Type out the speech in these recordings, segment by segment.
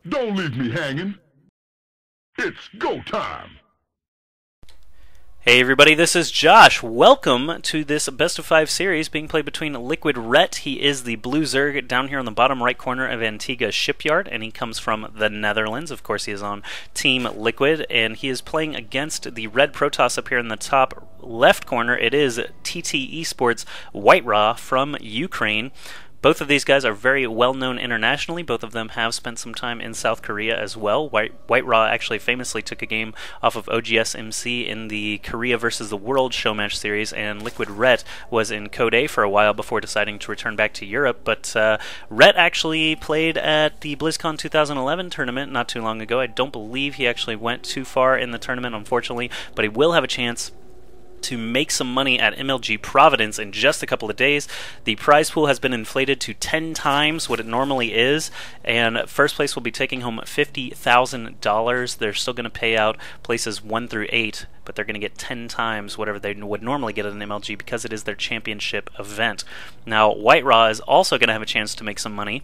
Don't leave me hanging. It's go time. Hey everybody, this is Josh. Welcome to this best of 5 series being played between Liquid Ret. He is the blue Zerg down here on the bottom right corner of Antiga Shipyard, and he comes from the Netherlands. Of course, he is on Team Liquid, and he is playing against the red Protoss up here in the top left corner. It is TT Esports WhiteRa from Ukraine. Both of these guys are very well known internationally. Both of them have spent some time in South Korea as well. WhiteRa actually famously took a game off of OGS MC in the Korea versus the World Showmatch series, and Liquid Ret was in Code A for a while before deciding to return back to Europe. But Ret actually played at the BlizzCon 2011 tournament not too long ago. I don't believe he actually went too far in the tournament, unfortunately, but he will have a chance to make some money at MLG Providence in just a couple of days. The prize pool has been inflated to 10 times what it normally is, and first place will be taking home $50,000. They're still going to pay out places 1 through 8, but they're going to get 10 times whatever they would normally get at an MLG because it is their championship event. Now, WhiteRa is also going to have a chance to make some money.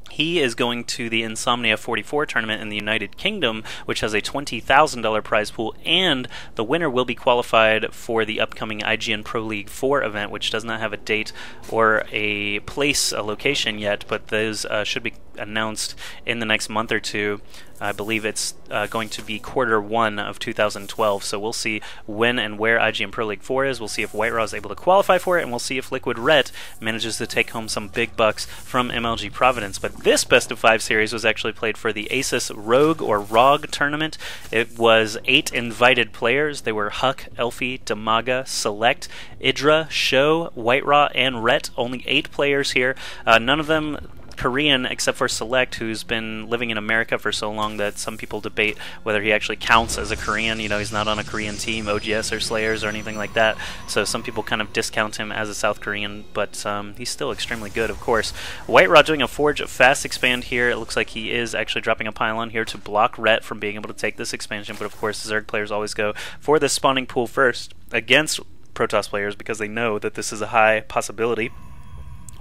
He is going to the Insomnia 44 tournament in the United Kingdom, which has a $20,000 prize pool, and the winner will be qualified for the upcoming IGN Pro League 4 event, which does not have a date or a place, a location yet, but those should be announced in the next month or two. I believe it's going to be Q1 of 2012, so we'll see when and where IGN Pro League 4 is. We'll see if WhiteRa is able to qualify for it, and we'll see if Liquid Ret manages to take home some big bucks from MLG Providence. But this best of 5 series was actually played for the ASUS ROG tournament. It was 8 invited players. They were Huck, Elfie, Damaga, Select, Idra, Show, WhiteRa, and Ret. Only 8 players here. None of them Korean, except for Select, who's been living in America for so long that some people debate whether he actually counts as a Korean. You know, he's not on a Korean team, OGS or Slayers or anything like that, so some people kind of discount him as a South Korean, but he's still extremely good, of course. WhiteRa doing a Forge fast expand here. It looks like he is actually dropping a pylon here to block Ret from being able to take this expansion, but of course Zerg players always go for this spawning pool first against Protoss players because they know that this is a high possibility.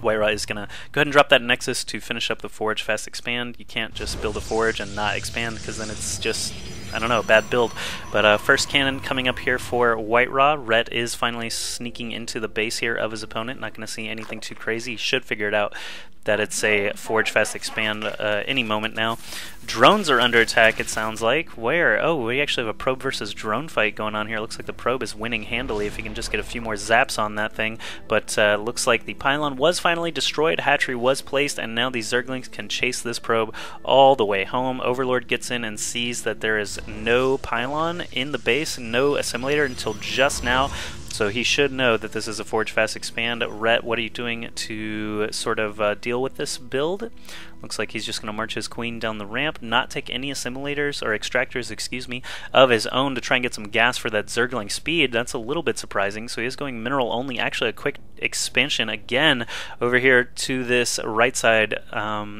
WhiteRa is going to go ahead and drop that Nexus to finish up the Forge fast expand. You can't just build a Forge and not expand because then it's just, I don't know, a bad build. But first cannon coming up here for WhiteRa. Ret is finally sneaking into the base here of his opponent. Not going to see anything too crazy. He should figure it out that it's a Forge fast expand any moment now. Drones are under attack, it sounds like. Where? Oh, we actually have a probe versus drone fight going on here. Looks like the probe is winning handily if he can just get a few more zaps on that thing. But looks like the pylon was finally destroyed, hatchery was placed, and now the Zerglings can chase this probe all the way home. Overlord gets in and sees that there is no pylon in the base, no assimilator until just now. So he should know that this is a Forge fast expand. Ret, what are you doing to sort of deal with this build? Looks like he's just going to march his queen down the ramp, not take any assimilators, or extractors, excuse me, of his own to try and get some gas for that Zergling speed. That's a little bit surprising. So he is going mineral only. Actually, a quick expansion again over here to this right side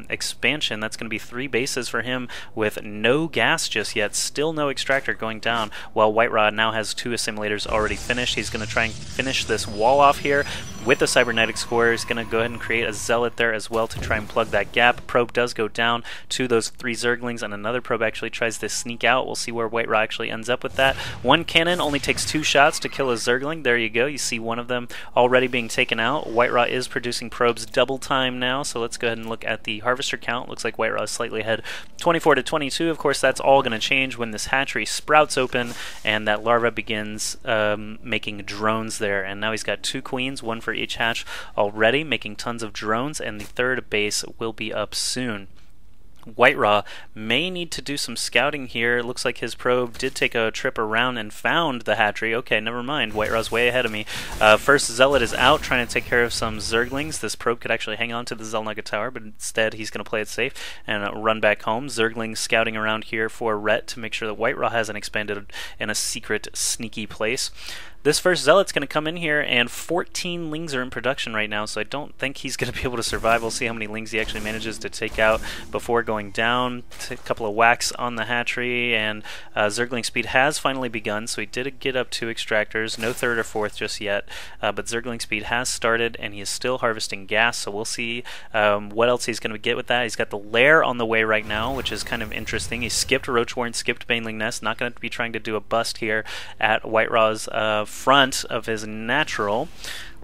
expansion. That's going to be 3 bases for him with no gas just yet. Still no extractor going down, while WhiteRa now has 2 assimilators already finished. He's going to try and finish this wall off here with the cybernetic score. He's going to go ahead and create a zealot there as well to try and plug that gap. Probe does go down to those 3 Zerglings, and another probe actually tries to sneak out. We'll see where WhiteRa actually ends up with that. One cannon only takes 2 shots to kill a Zergling. There you go. You see one of them already being taken out. WhiteRa is producing probes double time now, so let's go ahead and look at the harvester count. Looks like WhiteRa is slightly ahead, 24 to 22. Of course, that's all going to change when this hatchery sprouts open and that larva begins making drones there. And now he's got 2 queens, 1 for each hatch already, making tons of drones, and the 3rd base will be up soon. WhiteRa may need to do some scouting here. It looks like his probe did take a trip around and found the hatchery. Okay, never mind. WhiteRa's way ahead of me. First Zealot is out trying to take care of some Zerglings. This probe could actually hang on to the Zelnaga Tower, but instead he's going to play it safe and run back home. Zerglings scouting around here for Ret to make sure that WhiteRa hasn't expanded in a secret, sneaky place. This first Zealot's going to come in here, and 14 Lings are in production right now, so I don't think he's going to be able to survive. We'll see how many Lings he actually manages to take out before going down. A couple of whacks on the hatchery, and Zergling speed has finally begun, so he did get up 2 extractors. No third or fourth just yet, but Zergling speed has started, and he is still harvesting gas, so we'll see what else he's going to get with that. He's got the lair on the way right now, which is kind of interesting. He skipped Roach Warren, skipped Baneling Nest, not going to be trying to do a bust here at WhiteRa's front of his natural.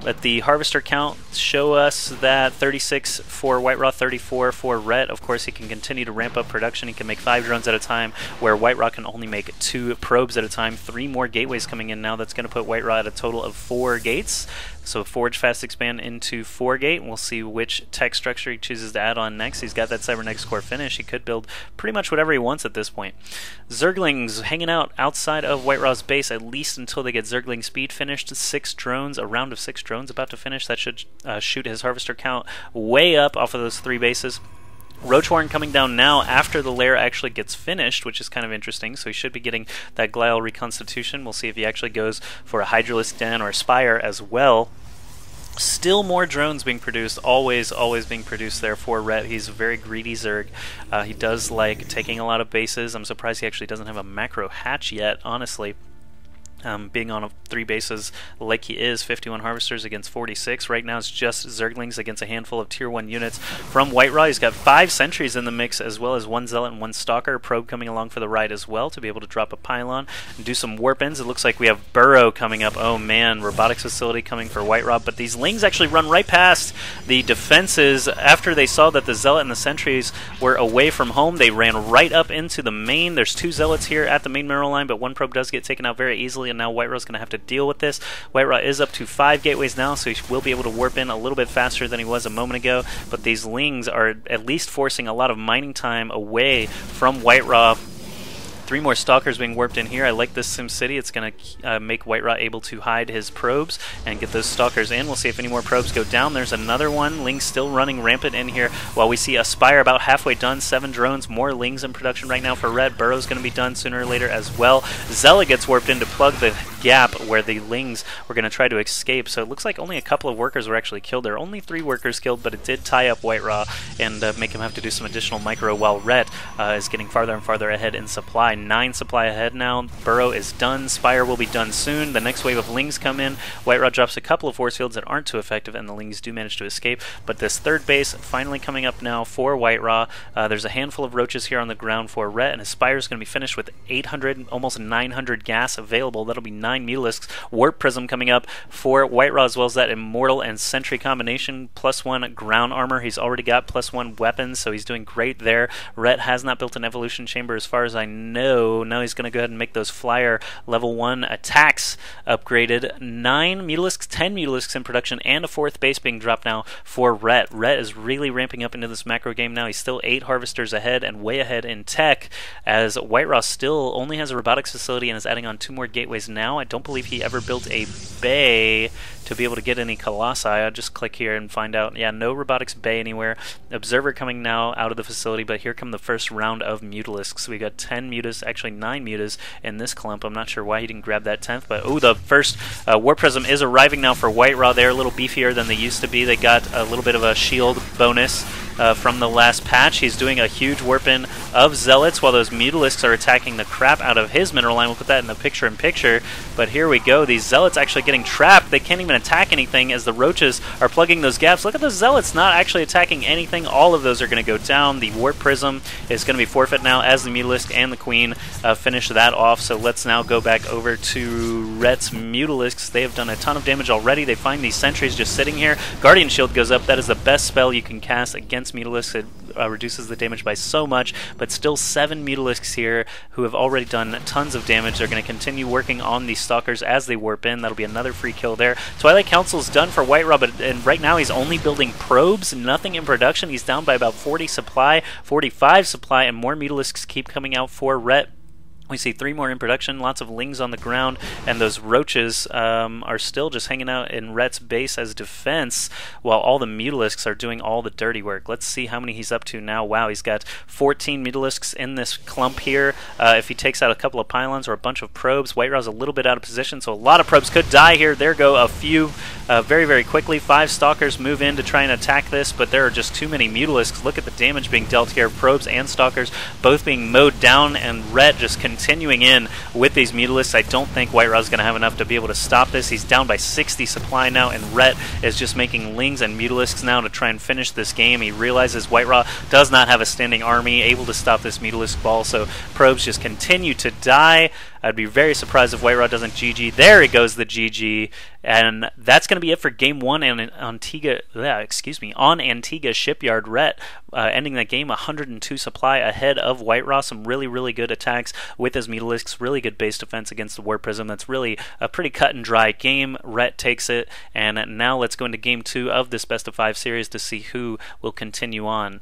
Let the harvester count show us that 36 for WhiteRa, 34 for Ret. Of course, he can continue to ramp up production. He can make 5 drones at a time, where WhiteRa can only make 2 probes at a time. 3 more gateways coming in now. That's going to put WhiteRa at a total of 4 gates. So Forge Fast Expand into 4 gate. We'll see which tech structure he chooses to add on next. He's got that Cybernetics core finish. He could build pretty much whatever he wants at this point. Zerglings hanging out outside of WhiteRa's base, at least until they get Zergling speed finished. 6 drones, a round of 6 drones about to finish. That should shoot his harvester count way up off of those 3 bases. Roach Warren coming down now after the lair actually gets finished, which is kind of interesting, so he should be getting that Glial reconstitution. We'll see if he actually goes for a Hydralisk Den or a Spire as well. Still more drones being produced, always being produced there for Ret. He's a very greedy Zerg. He does like taking a lot of bases. I'm surprised he actually doesn't have a macro hatch yet, honestly. Being on 3 bases like he is, 51 harvesters against 46. Right now it's just Zerglings against a handful of tier 1 units from WhiteRa. He's got 5 sentries in the mix, as well as 1 Zealot and 1 Stalker. Probe coming along for the ride as well to be able to drop a pylon and do some warp-ins. It looks like we have Burrow coming up. Oh man, robotics facility coming for WhiteRa, but these Lings actually run right past the defenses. After they saw that the Zealot and the sentries were away from home, they ran right up into the main. There's 2 Zealots here at the main mineral line, but 1 probe does get taken out very easily, and now WhiteRa's going to have to deal with this. WhiteRa is up to 5 gateways now, so he will be able to warp in a little bit faster than he was a moment ago, but these Lings are at least forcing a lot of mining time away from WhiteRa. 3 more Stalkers being warped in here. I like this SimCity. It's going to make WhiteRa able to hide his probes and get those Stalkers in. We'll see if any more probes go down. There's another one. Lings still running rampant in here, while we see a Spire about halfway done. 7 drones, more Lings in production right now for Red. Burrow's going to be done sooner or later as well. Zealot gets warped in to plug the gap where the Lings were going to try to escape. So it looks like only a couple of workers were actually killed. There are only 3 workers killed, but it did tie up WhiteRa and make him have to do some additional micro, while Red is getting farther and farther ahead in supply. 9 supply ahead now. Burrow is done. Spire will be done soon. The next wave of Lings come in. WhiteRa drops a couple of force fields that aren't too effective, and the Lings do manage to escape. But this 3rd base finally coming up now for WhiteRa. There's a handful of roaches here on the ground for Ret, and his Spire is going to be finished with 800, almost 900 gas available. That'll be 9 Mutalisks. Warp Prism coming up for WhiteRa, as well as that Immortal and Sentry combination. +1 ground armor. He's already got +1 weapons, so he's doing great there. Ret has not built an evolution chamber as far as I know. Now he's going to go ahead and make those flyer level 1 attacks upgraded. 9 Mutalisks, 10 Mutalisks in production, and a 4th base being dropped now for Ret. Ret is really ramping up into this macro game now. He's still 8 harvesters ahead and way ahead in tech, as WhiteRa still only has a robotics facility and is adding on 2 more gateways now. I don't believe he ever built a bay to be able to get any Colossi. I'll just click here and find out. Yeah, no robotics bay anywhere. Observer coming now out of the facility, but here come the first round of Mutalisks. We got 10 Mutas, actually 9 Mutas in this clump. I'm not sure why he didn't grab that 10th, but oh, the first Warp Prism is arriving now for WhiteRa. They're a little beefier than they used to be. They got a little bit of a shield bonus from the last patch. He's doing a huge warp-in of Zealots while those Mutalisks are attacking the crap out of his mineral line. We'll put that in the picture-in-picture, but here we go. These Zealots actually getting trapped. They can't even attack anything as the roaches are plugging those gaps. Look at the Zealots not actually attacking anything. All of those are going to go down. The Warp Prism is going to be forfeit now as the Mutalisk and the Queen finish that off. So let's now go back over to Ret's Mutalisks. They have done a ton of damage already. They find these sentries just sitting here. Guardian Shield goes up. That is the best spell you can cast against Mutalisks. It reduces the damage by so much, but still 7 Mutalisks here who have already done tons of damage. They're going to continue working on these Stalkers as they warp in. That'll be another free kill there. Twilight Council's done for WhiteRa, but right now he's only building probes, nothing in production. He's down by about 40 supply, 45 supply, and more Mutalisks keep coming out for Ret. We see 3 more in production, lots of lings on the ground, and those roaches are still just hanging out in Ret's base as defense, while all the mutalisks are doing all the dirty work. Let's see how many he's up to now. Wow, he's got 14 mutalisks in this clump here. If he takes out a couple of pylons or a bunch of probes, WhiteRa's a little bit out of position, so a lot of probes could die here. There go a few very, very quickly. 5 stalkers move in to try and attack this, but there are just too many mutalisks. Look at the damage being dealt here. Probes and stalkers both being mowed down, and Ret just continuing in with these mutalisks. I don't think WhiteRa's going to have enough to be able to stop this. He's down by 60 supply now, and Ret is just making lings and mutalisks now to try and finish this game. He realizes WhiteRa does not have a standing army able to stop this mutalisk ball, so probes just continue to die. I'd be very surprised if WhiteRa doesn't GG. There it goes, the GG. And that's going to be it for Game 1 and on Antiga Shipyard. Ret ending that game 102 supply ahead of WhiteRa. Some really, really good attacks with his mutalisks. Really good base defense against the Warp Prism. That's really a pretty cut and dry game. Ret takes it. And now let's go into Game 2 of this best of 5 series to see who will continue on.